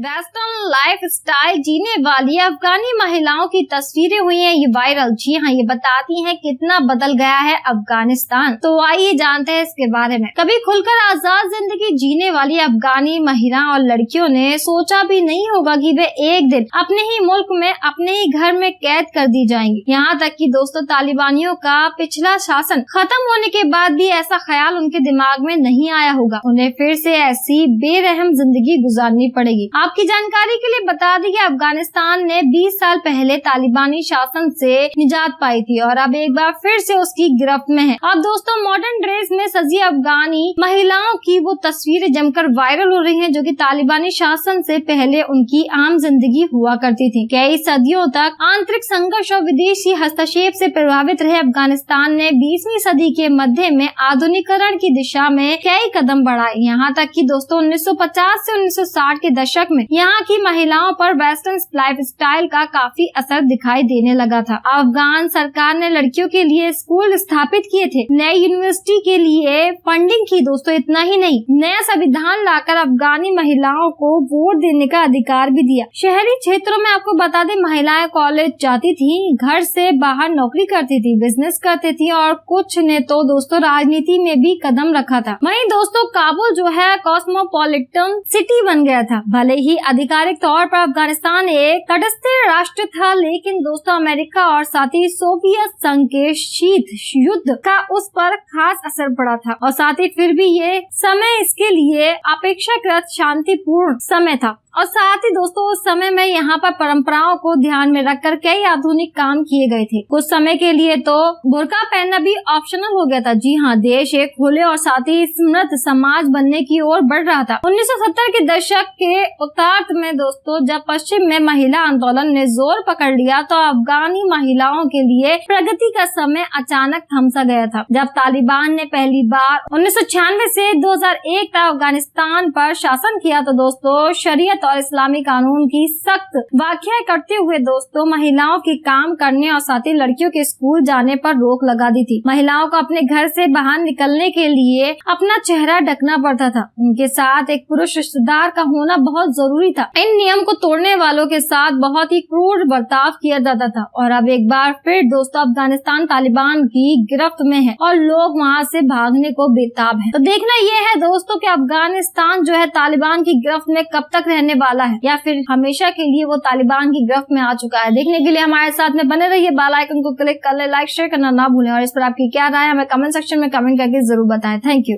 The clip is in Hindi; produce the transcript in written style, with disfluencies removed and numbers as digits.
वेस्टर्न लाइफ स्टाइल जीने वाली अफगानी महिलाओं की तस्वीरें हुई हैं ये वायरल। जी हाँ, ये बताती हैं कितना बदल गया है अफगानिस्तान। तो आइए जानते हैं इसके बारे में। कभी खुलकर आजाद जिंदगी जीने वाली अफगानी महिलाओं और लड़कियों ने सोचा भी नहीं होगा कि वे एक दिन अपने ही मुल्क में अपने ही घर में कैद कर दी जाएंगी। यहाँ तक कि दोस्तों, तालिबानियों का पिछला शासन खत्म होने के बाद भी ऐसा ख्याल उनके दिमाग में नहीं आया होगा। उन्हें फिर से ऐसी बेरहम जिंदगी गुजारनी पड़ेगी। आपकी जानकारी के लिए बता दें कि अफगानिस्तान ने 20 साल पहले तालिबानी शासन से निजात पाई थी और अब एक बार फिर से उसकी गिरफ्त में है। अब दोस्तों, मॉडर्न ड्रेस में सजी अफगानी महिलाओं की वो तस्वीरें जमकर वायरल हो रही हैं जो कि तालिबानी शासन से पहले उनकी आम जिंदगी हुआ करती थी। कई सदियों तक आंतरिक संघर्ष और विदेशी हस्तक्षेप से प्रभावित रहे अफगानिस्तान ने 20वीं सदी के मध्य में आधुनिकीकरण की दिशा में कई कदम बढ़ाए। यहाँ तक कि दोस्तों 1950 से 1960 के दशक में यहाँ की महिलाओं पर वेस्टर्न लाइफ स्टाइल का काफी असर दिखाई देने लगा था। अफगान सरकार ने लड़कियों के लिए स्कूल स्थापित किए थे, नई यूनिवर्सिटी के लिए फंडिंग की। दोस्तों इतना ही नहीं, नया संविधान लाकर अफगानी महिलाओं को वोट देने का अधिकार भी दिया। शहरी क्षेत्रों में आपको बता दें, महिलाएं कॉलेज जाती थी, घर से बाहर नौकरी करती थी, बिजनेस करती थी और कुछ ने तो दोस्तों राजनीति में भी कदम रखा था। वहीं दोस्तों काबुल जो है कॉस्मोपॉलिटन सिटी बन गया था। भले ही आधिकारिक तौर पर अफगानिस्तान एक तटस्थ राष्ट्र था, लेकिन दोस्तों अमेरिका और साथ ही सोवियत संघ के शीत युद्ध का उस पर खास असर पड़ा था और साथ ही फिर भी ये समय इसके लिए अपेक्षाकृत शांतिपूर्ण समय था। और साथ ही दोस्तों उस समय में यहाँ पर परंपराओं को ध्यान में रखकर कई आधुनिक काम किए गए थे। कुछ समय के लिए तो बुर्का पहनना भी ऑप्शनल हो गया था। जी हाँ, देश एक खुले और साथ ही समृद्ध समाज बनने की ओर बढ़ रहा था। 1970 के दशक के उत्तरार्ध में दोस्तों जब पश्चिम में महिला आंदोलन ने जोर पकड़ लिया तो अफगानी महिलाओं के लिए प्रगति का समय अचानक थम सा गया था। जब तालिबान ने पहली बार 1996 से 2001 तक अफगानिस्तान पर शासन किया तो दोस्तों शरीयत और इस्लामी कानून की सख्त व्याख्या करते हुए दोस्तों महिलाओं के काम करने और साथ ही लड़कियों के स्कूल जाने पर रोक लगा दी थी। महिलाओं को अपने घर से बाहर निकलने के लिए अपना चेहरा ढकना पड़ता था। उनके साथ एक पुरुष रिश्तेदार का होना बहुत जरूरी था। इन नियम को तोड़ने वालों के साथ बहुत ही क्रूर बर्ताव किया जाता था। और अब एक बार फिर दोस्तों अफगानिस्तान तालिबान की गिरफ्त में है और लोग वहाँ से भागने को बेताब है। तो देखना यह है दोस्तों कि अफगानिस्तान जो है तालिबान की गिरफ्त में कब तक रहने वाला है या फिर हमेशा के लिए वो तालिबान की गिरफ्त में आ चुका है। देखने के लिए हमारे साथ में बने रहिए, बेल आइकन को क्लिक कर ले, लाइक शेयर करना ना भूलें और इस पर आपकी क्या राय है हमें कमेंट सेक्शन में कमेंट करके जरूर बताएं। Thank you.